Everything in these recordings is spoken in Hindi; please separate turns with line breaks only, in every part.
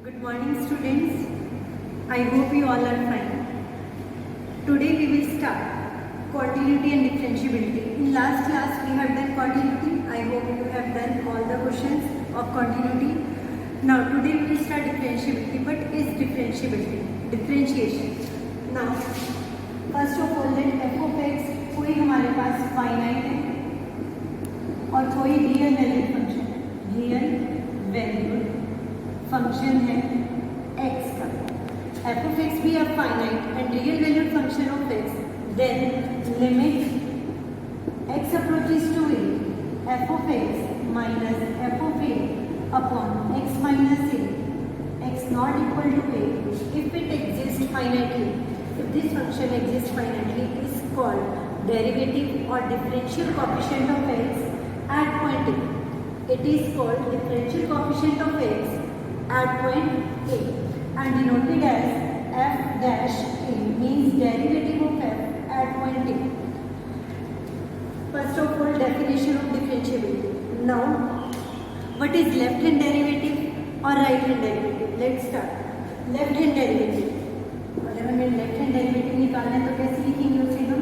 Good morning students. I hope you all are fine. Today we will start continuity and differentiability. In last class we have done continuity. I hope you have done all the questions of continuity. Now today we will start differentiability. What is differentiability? Differentiation. Now first of all let f of x कोई हमारे पास फाइनाइट है और कोई रियल वैल्यूड फंक्शन है. रियल वैल्यूड फंक्शन है x का. f of x भी अब finite and real valued function of x. Then limit x approaches to a, f of x minus f of a upon x minus a, x not equal to a. if it exists finitely, if this function exists finitely, is called derivative or differential coefficient of x at point a. It is called differential coefficient of x at point A and denoted as f dash a, means derivative of f at point A. First of all, definition of differentiability. Now, what is left hand derivative or right hand derivative? Let's start. Left hand derivative. अगर हमें लेफ्ट हैंड डेरिवेटिव निकालना है तो कैसे लिखेंगे उसे हम?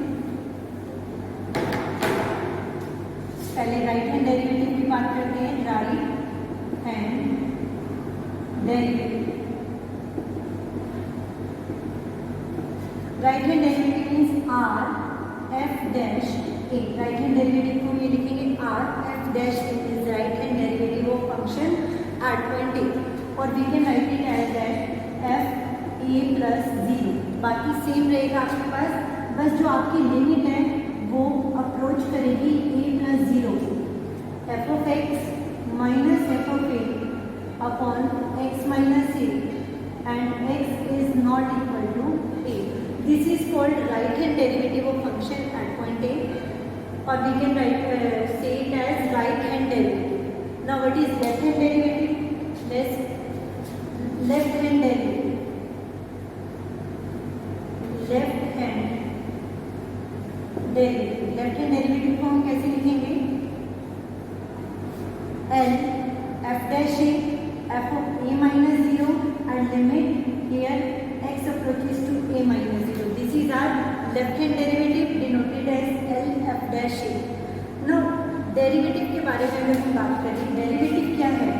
पहले राइट हैंड डेरिवेटिव की बात करते हैं. Right hand derivative. Right hand derivative means R F dash A. Right hand derivative को ये लिखेंगे R F dash A is right hand derivative of function at point A. और we can write it as that F A plus zero. बाकी सेम रहेगा आपके पास, बस जो आपकी लिमिट है वो अप्रोच करेगी A plus zero. F of x minus F of A upon x minus A and X is not equal to A. This is called right hand derivative of function at point A, और वी कैन राइट से it as right hand derivative. Now what is left hand derivative? Left hand derivative. Left hand derivative. Left hand derivative को हम कैसे लिखेंगे? L F dash A F of a minus zero and limit here x approaches to a minus zero. This is our left hand derivative denoted as L F dash a. No derivative के बारे में अगर हम बात करें, डेरिवेटिव क्या है?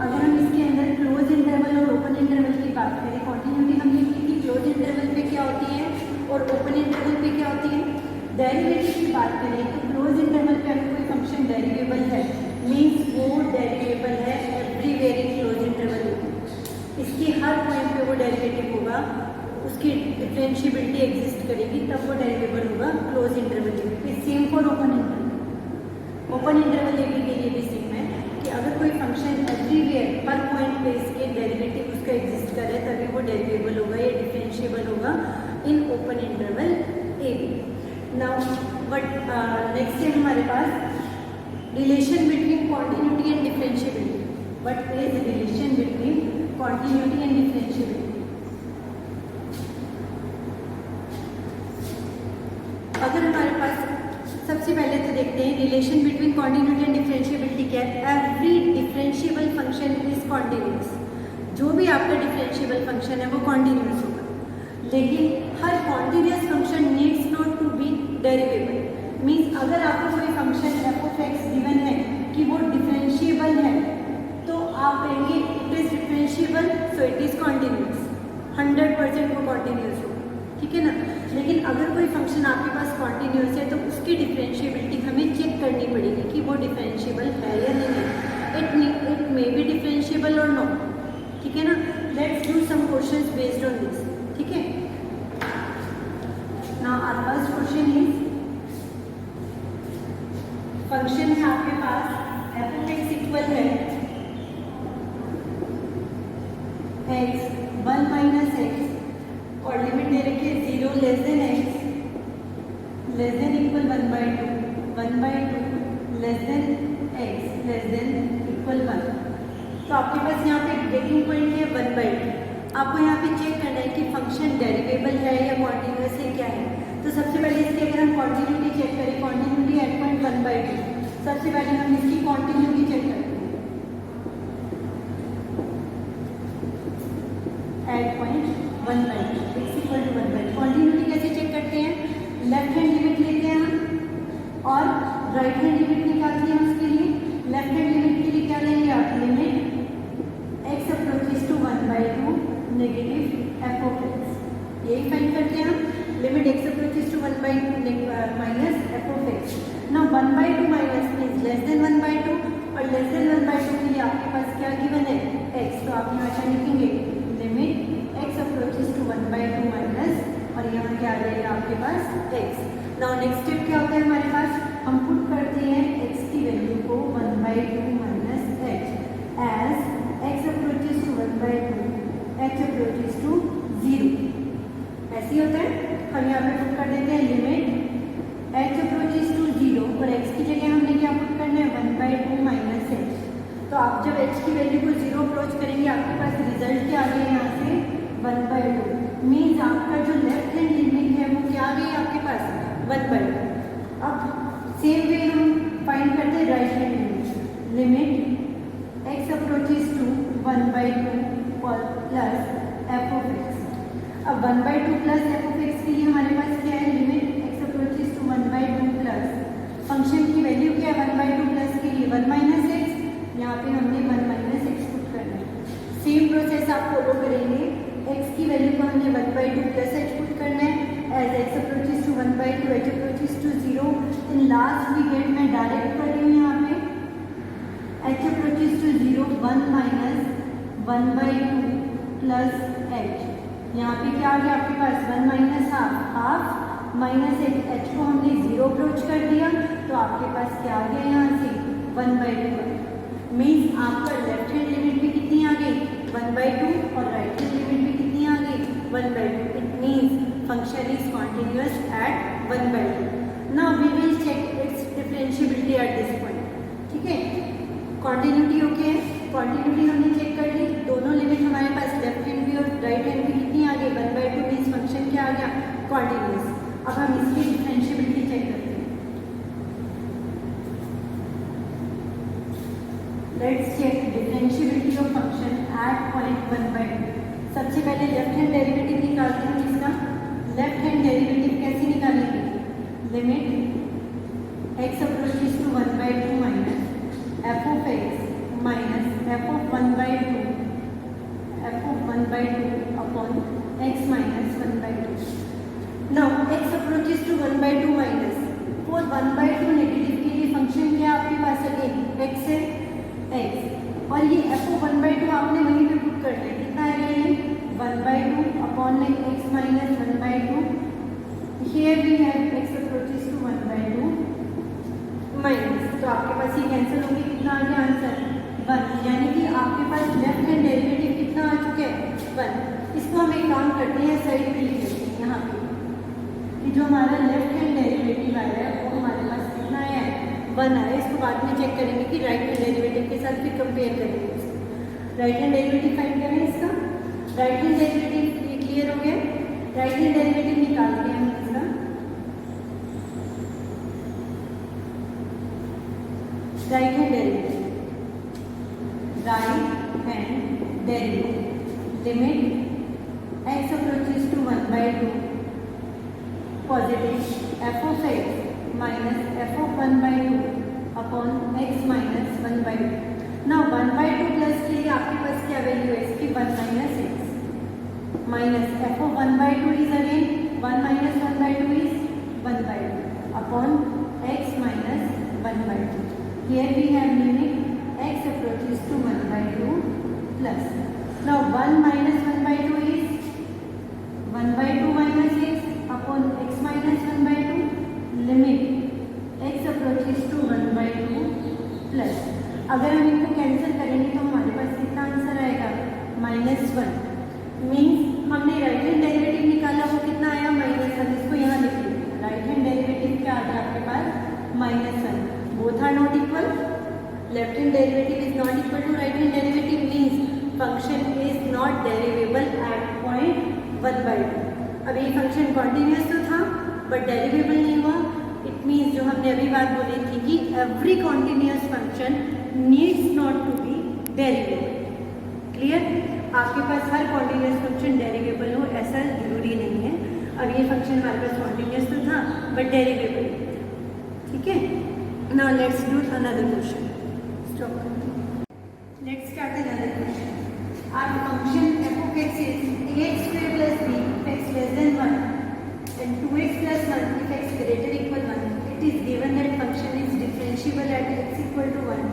अगर हम इसके अंदर क्लोज इंटरवल और ओपन इंटरवल की बात करें, कॉन्टिन्यूटी हमने की कि क्लोज इंटरवल पे क्या होती है और ओपन इंटरवल पे क्या होती है. डेरिवेटिव की बात करें तो क्लोज इंटरवल पे अगर कोई फंक्शन डेरिवेबल है मीन्स वो डेरिवेबल है एवरीवेयर इन क्लोज इंटरवल. इसके हर पॉइंट पे वो डेरिवेटिव होगा, उसकी डिफरेंशिएबिलिटी एग्जिस्ट करेगी, तब वो डेरिवेबल होगा क्लोज इंटरवल पे. Same for open interval. Open interval के लिए भी सेम है कि अगर कोई फंक्शन एवरीवेयर हर पॉइंट पे इसके डेरिवेटिव उसका एग्जिस्ट करे तभी वो डेरिवेबल होगा या डिफरेंशिएबल होगा in open interval A. Now but next है हमारे पास relation between continuity and differentiability. What is relation between continuity and differentiability? अगर हमारे पास सबसे पहले तो देखते हैं relation between continuity and differentiability क्या है. Every differentiable function is continuous. जो भी आपका डिफरेंशिएबल फंक्शन है वो कॉन्टिन्यूस होगा, लेकिन हर continuous function needs not to be derivable. Means अगर आपको कोई function F of X given है कि वो डिफरेंशिएबल है तो आप कहेंगे it is differentiable so it is continuous. 100% वो कॉन्टिन्यूस होगा, ठीक है ना. लेकिन अगर कोई फंक्शन आपके पास कॉन्टिन्यूस है तो उसकी डिफरेंशिएबिलिटी हमें चेक करनी पड़ेगी कि वो डिफरेंशिएबल है या नहीं है. इट मे बी डिफरेंशिएबल और नॉट, ठीक है ना. Let's do some questions based on this, ठीक है. Now our first question is function है आपके पास एफ ऑफ एक्स इक्वल है एक्स 1 माइनस एक्स और लिमिट दे रखी है 0 less than x less than equal 1/2, 1/2 less than x less than equal 1. तो आपके पास यहाँ पे ब्रेकिंग पॉइंट है 1/2. आपको यहाँ पे चेक करना है कि फंक्शन डेरिवेबल है या कॉन्टिन्यूस है, क्या है. तो सबसे पहले इसकी अगर हम कॉन्टिन्यूटी चेक करें, कॉन्टिन्यूटी एट पॉइंट 1/2. सबसे पहले हम इसकी कॉन्टिन्यूटी चेक करते हैं. At point 1/2 x equal to 1/2। Continuity कैसे चेक करते हैं? लेफ्ट हैंड लिमिट लेते हैं हम और राइट हैंड लिमिट निकालते हैं। उसके लिए लेफ्ट हैंड लिमिट के लिए क्या लेंगे आप? Limit x approaches to 1/2 negative f of x, यही फाइंड करते हैं हम। Limit x approaches to 1/2 minus F of x. Now 1/2 minus means less than 1/2 और लेस देन 1/2 के लिए आपके पास क्या गिवन है? x। तो आप यहाँ क्या लिखेंगे? Limit x approaches to 1/2 minus और यहाँ क्या आ जाएगा आपके पास? x। नाउ नेक्स्ट स्टेप क्या होता है हमारे पास? हम पुट करते हैं x की वैल्यू को 1/2 minus h as x approaches to 1/2 h approaches to 0। ऐसे ही होता है। हम यहाँ पे पुट कर देते हैं लिमिट h अप्रोचेस टू 0 और x की जगह हमने क्या पुट करना है? 1/2 माइनस h। तो आप जब h की वैल्यू को 0 अप्रोच करेंगे आपके पास रिजल्ट क्या आ गया यहाँ से? 1/2 मीन्स आपका जो लेफ्ट हैंड लिमिट है वो क्या आ गई आपके पास? 1/2। अब सेम वे हम फाइंड करते हैं right hand limit. Limit x approaches to 1/2 plus f of x. अब 1/2 प्लस एफ ऑफ एक्स के लिए हमारे पास क्या है? Limit x approaches to 1/2 plus function की वैल्यू क्या है? 1/2 प्लस के लिए 1 माइनस एक्स, यहाँ पे हमने 1 माइनस एक्स पुट करना है। सेम प्रोसेस आप फॉलो करेंगे। x की वैल्यू को हमने 1/2 प्लस h पुट करना है as x approaches to 1/2 h approaches to 0। In last we get मैं डायरेक्ट कर रही हूँ यहाँ पे h approaches to 0 1 minus 1/2 plus h। यहाँ पे क्या आ गया आपके पास? 1 माइनस हाफ माइनस h को हमने 0 अप्रोच कर दिया तो आपके पास क्या आ गया यहाँ से? 1/2। मीन्स आपका लेफ्ट हैंड लिमिट भी कितनी आ गई? 1/2 और राइट हैंड लिमिट भी कितनी आ गई? 1/2। It means function is continuous at 1/2। Now we will check its differentiability at this point. ठीक है, कॉन्टिन्यूटी ओके है। कॉन्टिन्यूटी हमने चेक कर ली। दोनों लिमिट हमारे पास लेफ्ट हैंड भी और राइट हैंड भी कितनी आ गई? 1/2 मीन्स फंक्शन क्या आ गया? कॉन्टिन्यूअस। अब हम इसकी डिफरेंशिएबिलिटी चेक करते हैं। Let's check differentiability of function at point 1/2। सबसे पहले लेफ्ट हैंड डेरिवेटिव निकालते हैं इसका। लेफ्ट हैंड डेरिवेटिव कैसे निकालेंगे? Limit x approaches to 1/2 minus F of x minus F of 1/2 upon x minus 1/2। Now x approaches to 1/2 minus for 1/2 negative के लिए फंक्शन क्या आपके पास? अगेन x है x और ये f ऑफ 1/2 आपने वहीं पे पुट कर लिया। कितना आएगा ये? 1/2 upon x minus 1/2। Here we have x approaches to 1/2 minus, तो आपके पास ये कैंसिल होगी। कितना आ गया आंसर? 1। यानी कि आपके पास लेफ्ट हैंड डेरिवेटिव कितना आ चुका है? 1। इसको हम एक काम करते हैं, साइड पे लिख लेते हैं यहाँ पे कि जो हमारा लेफ्ट हैंड डेरिवेटिव आया है वो हमारे पास कितना आया है? 1 आया। इसको बाद में चेक करेंगे कि राइट हैंड डेरिवेटिव के साथ फिर कंपेयर करेंगे इसको। राइट हैंड डेरिवेटिव फाइंड करें इसका। राइट हैंड डेरिवेटिव ये क्लियर हो गया। राइट हैंड डेरिवेटिव निकालते हैं हम इसका। Right hand derivative limit x approaches to 1/2 positive f of x minus F of 1/2 upon x minus 1/2। Now 1/2 plus के लिए आपके पास क्या वैल्यू है इसकी? 1 minus x minus F of 1/2 is again 1 minus 1/2 is 1/2 upon x minus 1/2। Here we have limit x approaches to 1/2 plus. Now 1 minus 1/2 is 1/2 minus x upon x minus 1/2. Limit x approaches to 1/2 plus. अगर हम इनको कैंसिल करेंगे तो हमारे पास कितना आंसर आएगा? -1। मीन्स हमने राइट हैंड डेरिवेटिव निकाला, वो कितना आया? -1। इसको यहाँ लिख लीजिए। राइट हैंड डेरिवेटिव क्या आ गया आपके पास? -1। Both are not equal. Left hand derivative is not equal to right hand derivative means function is not derivable at point 1/2. अब ये फंक्शन कॉन्टिन्यूस तो था बट डेरिवेबल नहीं हुआ। इट मीन्स जो हमने अभी बात बोली थी कि every continuous function needs not to be derivable. Clear? आपके पास हर कॉन्टिन्यूस फंक्शन डेरिवेबल हो ऐसा जरूरी नहीं है। अब ये फंक्शन हमारे पास कॉन्टिन्यूस तो था बट डेरिवेबल नहीं था, ठीक है। Now let's do another question. Stop. Let's start another question. Our function f of x is ax square plus b if x less than 1 and 2x plus 1 if x greater equal 1. It is given that function is differentiable at x equal to 1.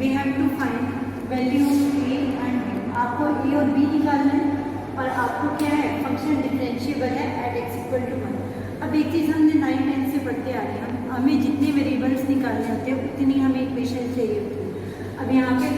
We have to find value of a and b. आपको a और b निकालना है और आपको क्या है, फंक्शन डिफरेंशिएबल है एट x इक्वल टू 1। अब एक चीज़ हमने 9-10 से पढ़ते आ रहे हैं, हमें जितने वेरिएबल्स निकालने होते हैं उतनी हमें इक्वेशन चाहिए होती है। अब यहाँ पे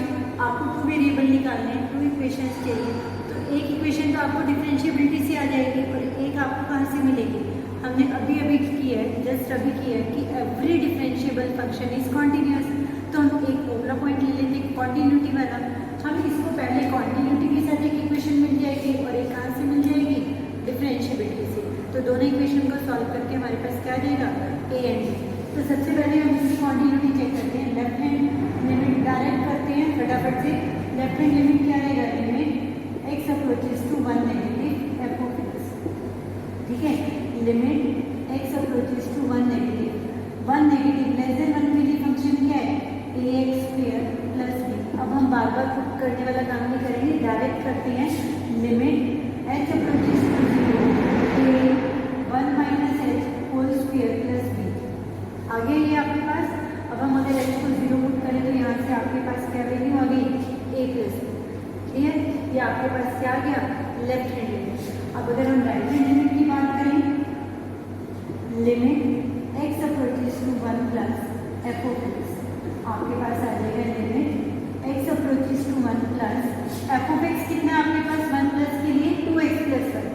आपको 2 वेरिएबल निकालने हैं, 2 इक्वेशंस चाहिए, तो एक इक्वेशन तो आपको डिफरेंशिएबिलिटी से आ जाएगी और एक आपको कहाँ से मिलेगी। हमने अभी अभी किया है, जस्ट अभी किया है कि every differentiable function is continuous. तो हम एक फॉर्मूला पॉइंट ले लेते हैं कॉन्टिन्यूटी वाला। हम इसको पहले कॉन्टिन्यूटी के साथ एक इक्वेशन मिल जाएगी और एक कहाँ से मिल जाएगी, डिफरेंशिएबिलिटी से। तो दोनों इक्वेशन को सॉल्व करके हमारे पास क्या आ जाएगा, ए एंड बी। तो सबसे पहले हम इसकी कॉन्टिन्यूटी चेक करते हैं। लेफ्ट हैंड लिमिट डायरेक्ट करते हैं फटाफट से। लेफ्ट हैंड लिमिट क्या रहेगा, limit x approaches to 1 negative f of x, ठीक है। Limit x approaches to 1 negative 1 negative less than 1 के लिए फंक्शन क्या है, a x square plus b. अब हम बार बार पुट करने वाला काम नहीं करेंगे, डायरेक्ट करते हैं। Limit H approaches to 0 a 1 minus H whole square plus b. आगे ये आपके पास, अब हम अगर एच को 0 पुट करें तो यहाँ से आपके पास क्या वैल्यू आ गई, ए प्लस बी, ठीक है। ये आपके पास क्या आ गया, लेफ्ट हैंड लिमिट। अब अगर हम राइट हैंड लिमिट की बात करें, limit x approaches to 1 plus f of x, आपके पास आ जाएगा limit x approaches to 1 plus f of x. कितना है आपके पास, 1 प्लस के लिए 2x प्लस 1,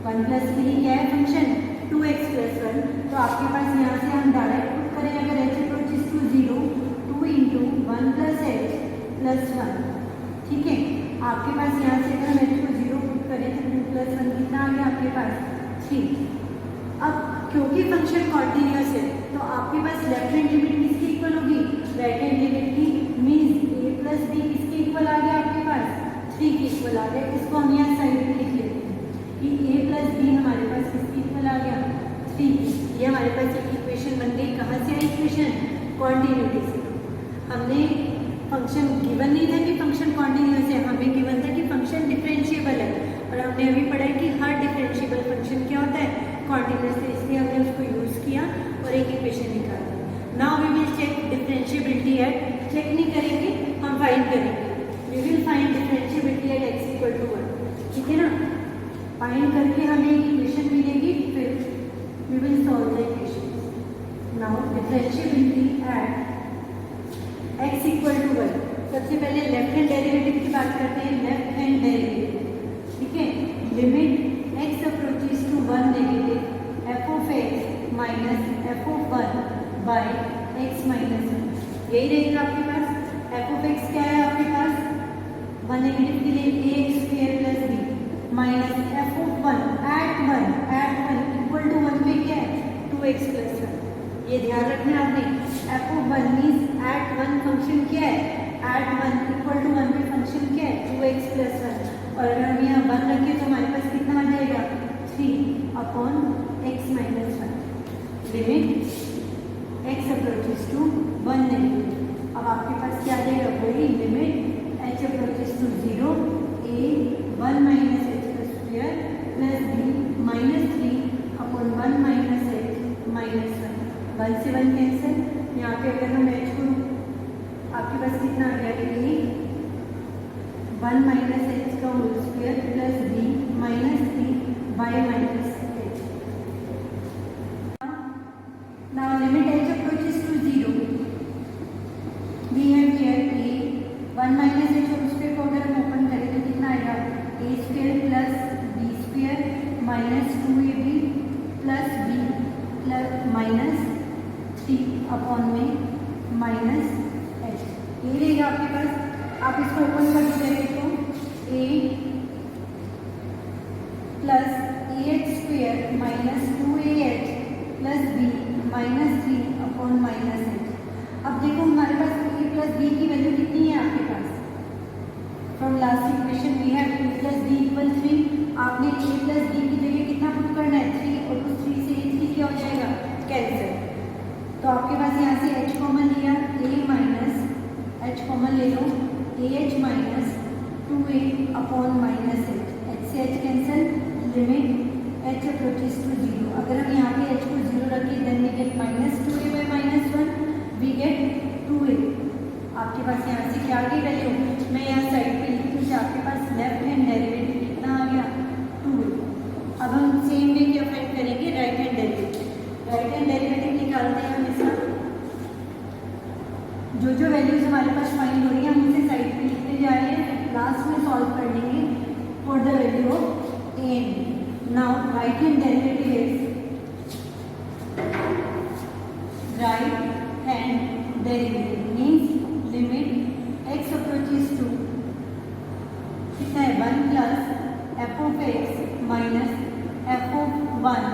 1 प्लस के लिए क्या है फंक्शन, 2x प्लस 1। तो आपके पास यहाँ से हम डायरेक्ट पुट करें, अगर h approaches to 0 2 into 1 plus h plus 1, ठीक है। आपके पास यहाँ से अगर हम एच को 0 पुट करें तो 2 प्लस 1 कितना आ गया आपके पास, 3। अब क्योंकि फंक्शन कॉन्टिन्यूस है तो आपके पास लेफ्ट हैंड लिमिट किसकी इक्वल होगी, राइट हैंड लिमिट की। मीन्स ए प्लस बी किसके इक्वल आ गया आपके पास, 3 के इक्वल आ गया। इसको हम यहाँ साइड में लिख लेते हैं कि ए प्लस बी हमारे पास किसके इक्वल आ गया, 3। ये हमारे पास एक इक्वेशन बन गई। कहाँ से आई इक्वेशन, कॉन्टिन्यूटी से। हमने फंक्शन गिवन नहीं था कि फंक्शन कॉन्टिन्यूस है, हमें गिवन था कि फंक्शन डिफरेंशिएबल है। और हमने अभी पढ़ा है कि हर डिफरेंशिएबल फंक्शन क्या होता है, कॉन्टिन्यूस है, इसलिए हमने उसको यूज़ किया और एक इक्वेशन निकाल दी। Now we will check differentiability at, check नहीं करेंगे हम फाइंड करेंगे। We will find differentiability at x equal to 1, ठीक है ना। फाइंड करके हमें एक इक्वेशन मिलेगी, फिर we will solve the equation. Now differentiability at x equal to 1। सबसे पहले लेफ्ट हैंड डेरिवेटिव की बात करते हैं। लेफ्ट हैंड डेरिवेटिव, ठीक है। Limit x approaches to 1 negative f of x minus F of 1 by x minus 1, यही रहेगा आपके पास। एफ ऑफ एक्स क्या है आपके पास, 1 नेगेटिव के लिए A x square plus B minus F of 1 at 1 equal to 1 पे क्या है, 2x प्लस 1। ये ध्यान रखना आपने, f of 1 means at 1 function क्या है, एट 1 इक्वल टू 1 पे फंक्शन क्या है, 2x प्लस 1। और अगर हम यहाँ 1 रखें तो हमारे पास कितना आ जाएगा, 3 upon x minus 1। Limit x approaches to 1 negative. अब आपके पास क्या आ जाएगा, वही limit H approaches to 0 a 1 minus h square plus B minus 3 upon 1 minus h minus 1। 1 से 1 कैंसिल, यहाँ पे अगर हम एच को, आपके पास कितना आ गया, ए 1 माइनस एच का whole square plus B minus 3 by minus H. Now limit H approaches to 0, we have here A 1 minus H whole square को अगर हम ओपन करें तो कितना आएगा, A square plus B square minus 2ab plus B plus minus 3 upon में माइनस एच। ये रहेगा आपके पास। आप इसको ओपन कर दीजिए तो A plus A x square minus 2ah plus B minus 3 upon minus H. अब देखो हमारे पास ए प्लस बी की वैल्यू कितनी है आपके पास, from last equation we have आपने a प्लस बी की जगह कितना पुट करना है 3, और उस 3 से ये 3 क्या हो जाएगा कैंसिल। तो आपके पास यहाँ से h कॉमन लिया, a माइनस h कॉमन ले लो, ah minus 2a upon minus h से h cancel, limit h approaches to 0। अगर हम यहाँ पे h को 0 रखें then we get minus 2a by minus 1, we get 2a। आपके पास यहाँ से क्या आ गई वैल्यू, मैं यहाँ साइड पे लिख दूँ, आपके पास लेफ्ट हैंड डेरिवेटिव कितना आ गया 2a। अब हम सेम वे क्या फाइंड करेंगे, right hand derivative. Right hand derivative निकालते हैं हमेशा, जो वैल्यूज हमारे पास फाइंड हो रही है हम उसे साइड पे लिखते जा रहे हैं, लास्ट में सॉल्व कर लेंगे for the value of a and b। Now right hand derivative is, right hand derivative means limit x approaches to कितना है 1 plus f of x minus F of 1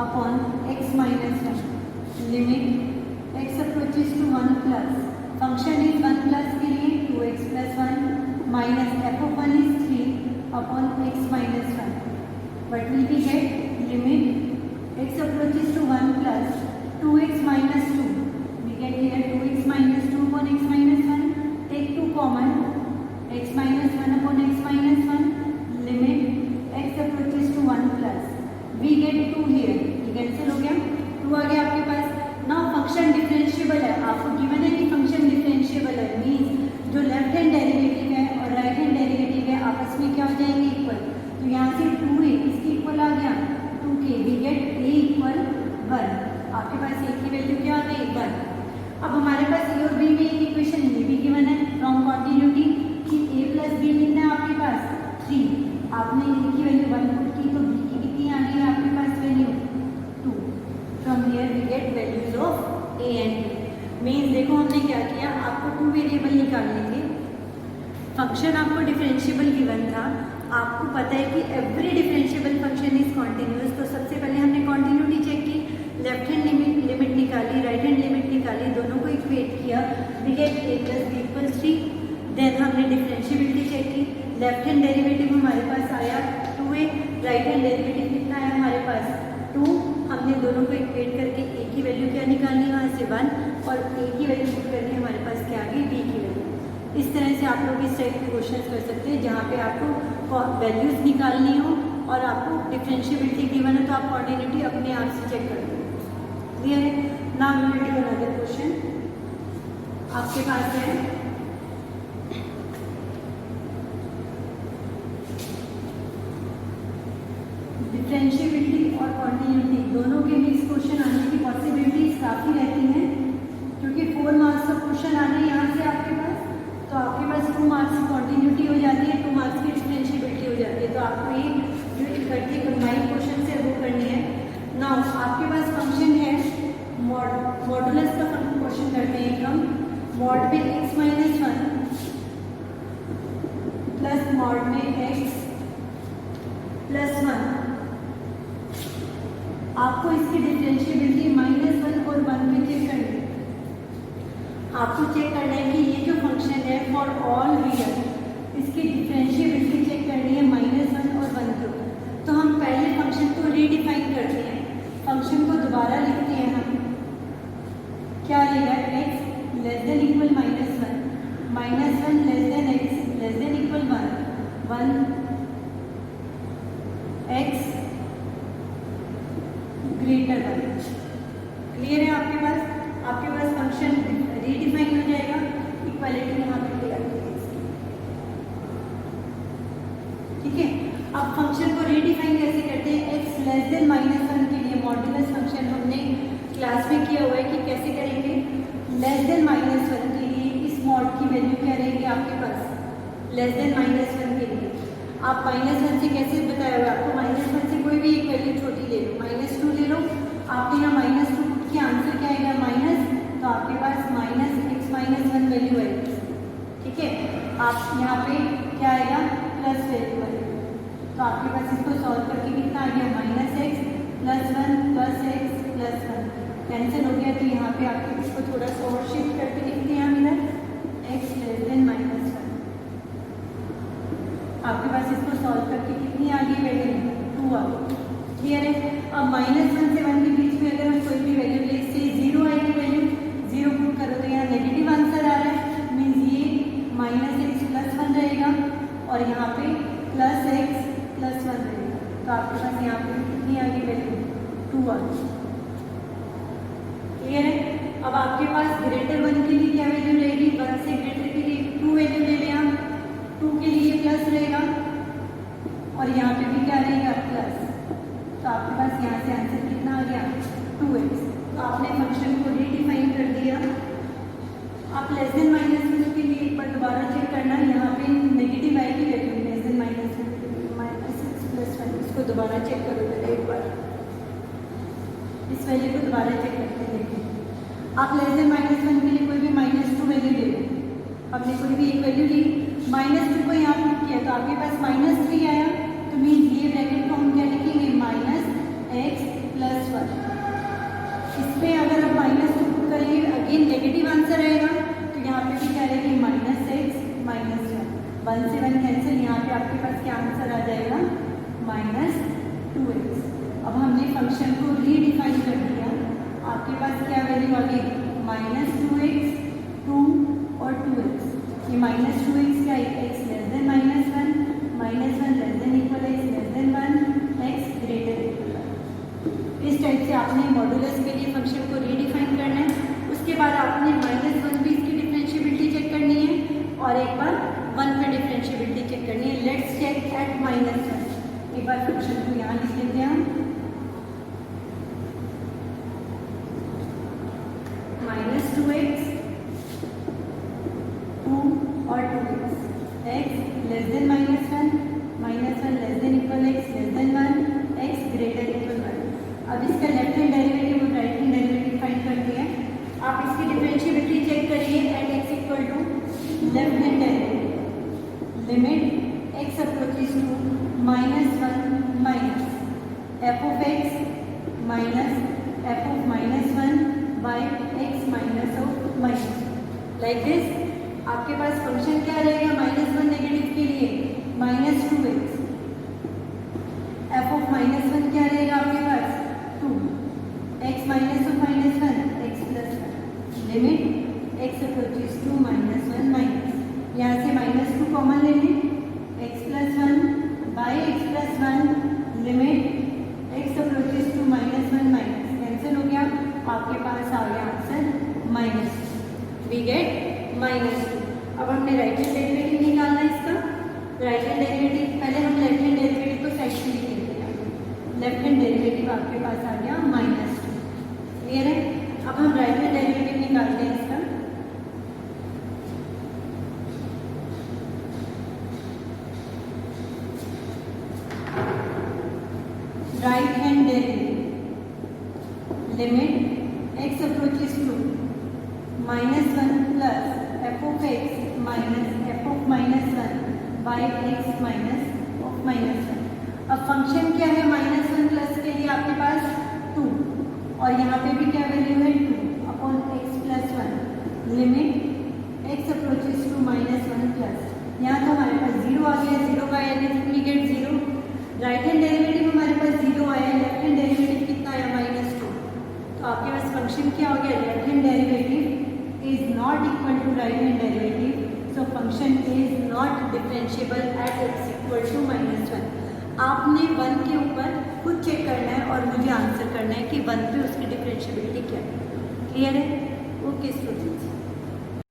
upon x minus 1, limit x approaches to 1 plus function is 1 plus के लिए 2x plus 1 minus F of 1 is 3 upon x minus 1, but will be get limit x approaches to 1 plus 2x minus 2, we get here 2x minus 2 upon x minus 1, take 2 common, x minus 1 upon x minus 1, limit x approaches to 1 plus, we get 2 here, ये कैंसिल हो गया, 2 आ गया आपके पास। नाउ फंक्शन डिफरेंशिएबल है, आपको गिवन है कि फंक्शन डिफरेंशिएबल है, मीन्स जो लेफ्ट हैंड डेरिवेटिव है और राइट हैंड डेरिवेटिव है आपस में क्या हो जाएंगे इक्वल। तो यहाँ से 2a इसके इक्वल आ गया 2k, we get a equal 1। आपके पास a की वैल्यू क्या आ गई 1। अब हमारे पास ए और बी में एक इक्वेशन ये भी गिवन है फ्रॉम कॉन्टिन्यूटी कि a प्लस बी कितना है आपके पास 3। आपने a की वैल्यू 1 पुट की तो b की कितनी आ गई है आपके पास value 2। From here we get values of a and b। Means देखो हमने क्या किया, आपको 2 वेरिएबल निकालने थे, फंक्शन आपको डिफरेंशिएबल गिवन था, आपको पता है कि every differentiable function is continuous. तो सबसे पहले हमने कॉन्टिन्यूटी चेक की, लेफ्ट हैंड लिमिट निकाली, राइट हैंड लिमिट निकाली, दोनों को इक्वेट किया, we get a plus b equal 3। Then हमने डिफरेंशिएबिलिटी चेक की, लेफ्ट हैंड डेरिवेटिव हमारे पास आया 2a, राइट हैंड डेरिवेटिव कितना आया हमारे पास 2। हमने दोनों को इक्वेट करके a की वैल्यू क्या निकालनी वहाँ से 1, और a की वैल्यू पुट करके हमारे पास क्या आ गई b की वैल्यू। इस तरह से आप लोग इस टाइप के क्वेश्चन कर सकते हैं जहाँ पे आपको वैल्यूज निकालनी हो और आपको डिफरेंशिएबिलिटी गिवन है तो आप कॉन्टिन्यूटी अपने आप से चेक कर लो। क्लियर है? Now we will do another question. आपके पास है डिफरेंशिएबिलिटी और कॉन्टिन्यूटी, दोनों के मिक्स क्वेश्चन आने की पॉसिबिलिटीज काफ़ी रहती हैं, क्योंकि 4 मार्क्स का क्वेश्चन आ रहे हैं यहाँ से आपके पास, तो आपके पास 2 मार्क्स की कॉन्टिन्यूटी हो जाती है, 2 मार्क्स की डिफरेंशिएबिलिटी हो जाती है। तो आपको ये जो इकट्ठी कंबाइंड क्वेश्चन है वो करनी है। नाउ आपके पास फंक्शन है मॉडुलस का क्वेश्चन करते हैं हम, मॉड में x माइनस 1 प्लस मॉड में x प्लस 1, आपको इसकी डिफरेंशिएबिलिटी -1 और 1 में चेक करनी है। आपको चेक करना है कि ये जो फंक्शन है फॉर ऑल रियल, इसकी डिफरेंशिएबिलिटी चेक करनी है -1 और 1 के ऊपर। तो हम पहले फंक्शन को रीडिफाइन करते हैं, फंक्शन को दोबारा लिखते हैं हम, क्या लेगा x less than equal -1, -1 less then x less than equal 1, 1 x greater 1। Clear है? आपके पास फंक्शन रीडिफाइन हो जाएगा, इक्वालिटी यहाँ पे ले आती है इसकी। ठीक है, अब फंक्शन को रीडिफाइन कैसे करते हैं, x लेस देन -1 के लिए मॉड्यूलस फंक्शन हमने क्लास में किया हुआ है कि कैसे करेंगे। लेस देन -1 के लिए इस मॉड की वैल्यू क्या रहेगी आपके पास, लेस देन -1 के लिए आप -1 से कैसे बताया हुआ, आपको -1 से कोई भी एक वैल्यू छोटी ले लो, -2 ले लो, आपके यहाँ -2 के आंसर क्या आएगा माइनस, तो आपके पास -x - 1 वैल्यू आएगी। ठीक है, आप यहाँ पे क्या आएगा प्लस वैल्यू आएगी, तो आपके पास इसको सॉल्व करके कितना आ गया -x plus 1 plus x plus 1 cancel हो गया। तो यहाँ पे आपके इसको थोड़ा सा और शिफ्ट करके लिखते हैं हम इधर x लेस देन -1। आपके पास इसको सॉल्व करके कितनी आ गई वैल्यू? 2 आ गई। क्लियर है? अब -1 से 1 के बीच में अगर हम कोई भी वैल्यू ले, से 0 आएगी वैल्यू, 0 पुट करो तो यहाँ नेगेटिव आंसर आ रहा है, मीन्स ये -x + 1 रहेगा और यहाँ पे +x + 1 रहेगा। तो आपके पास यहाँ पे कितनी आ गई वैल्यू? 2 आ गई। क्लियर है? अब आपके पास >1 के लिए क्या वैल्यू रहेगी? 1 से ग्रेटर के लिए 2 वैल्यू ले लें आप, 2 के लिए प्लस रहेगा और यहाँ पे भी क्या रहेगा? प्लस। तो आपके पास यहाँ से आंसर कितना आ गया? 2x। तो आपने फंक्शन को रीडिफाइन कर दिया। आप लेस देन -1 के लिए एक बार दोबारा चेक करना, यहाँ पे नेगेटिव आएगी वैल्यू लेस देन -1 + 1। इसको दोबारा चेक करो पहले एक बार, इस वैल्यू को दोबारा चेक करके देखिए। आप लेस देन -1 के लिए कोई भी -2 वैल्यू ले लो। आपने कोई भी एक वैल्यू ली, -2 को यहाँ पुट किया तो आपके पास -3 आया, तो मीन्स ये ब्रैकेट को हम क्या लिखेंगे? -x + 1। इसमें अगर आप -2 पुट करिए, अगेन नेगेटिव आंसर आएगा, तो यहाँ पे भी क्या रहेगी? -x - 1। 1 से 1 कैंसिल, यहाँ पे आपके पास क्या आंसर आ जाएगा? -2x। अब हमने फंक्शन को रीडिफाइन कर दिया। आपके पास क्या वैल्यू आ गई? -2x, 2 और 2x। ये -2x क्या है? x less than -1, -1 less than equal x less than 1, x greater equal 1। इस टाइप से आपने मॉडुलस के लिए फंक्शन को रीडिफाइन करना है। उसके बाद आपने -1 भी इसकी डिफरेंशिएबिलिटी चेक करनी है और एक बार 1 पर डिफरेंशिएबिलिटी चेक करनी है। Let's check at -1। एक बार फंक्शन को यहाँ लिख लेते हैं हम, -2x, 2 और 2x, x less than -1, -1 less than equal x less than 1, x greater equal 1। अब इसका लेफ्ट हैंड डेरिवेटिव और राइट हैंड डेरिवेटिव फाइंड करते हैं। आप इसकी डिफरेंशिएबिलिटी चेक करिए at x equal to left hand derivative limit x approaches to -1 minus f of x minus f of -1 by x minus of minus। Like this आपके पास फंक्शन क्या रहेगा? -1 नेगेटिव के लिए -2x, f of -1 क्या रहेगा आपके पास? 2, x minus of -1 x plus 1 limit x approaches to -1 minus, यहाँ से -2 कॉमन ले लें, x plus 1 by x plus 1 limit x approaches to -1 minus, cancel हो गया, आपके पास आ गया आंसर -2। We get -2। अब हमने राइट हैंड डेरिवेटिव निकालना है इसका। राइट हैंड डेरिवेटिव, पहले हम लेफ्ट हैंड डेरिवेटिव को सेट में लिख लेते हैं। लेफ्ट हैंड डेरिवेटिव आपके पास आ गया -2। क्लियर है? अब हम राइट हैंड डेरिवेटिव निकालते हैं इसका। Right hand derivative limit x approaches to -1 plus f of x minus f of -1 by x minus of -1। अब फंक्शन क्या है? -1 प्लस के लिए आपके पास 2 और यहाँ पे भी क्या वैल्यू है? 2 upon x plus 1 limit x approaches to -1 plus, यहाँ तो हमारे पास 0 आ गया, 0 का element we get 0। Right hand derivative हमारे पास 0 आया, लेफ्ट हैंड डेरिवेटिव कितना आया? -2। तो आपके पास फंक्शन क्या हो गया? Left hand derivative is not equal to right hand derivative, so function is not differentiable at x equal to -1। आपने 1 के ऊपर खुद चेक करना है और मुझे आंसर करना है कि 1 पे उसकी डिफरेंशिएबिलिटी क्या है। क्लियर है? Okay students.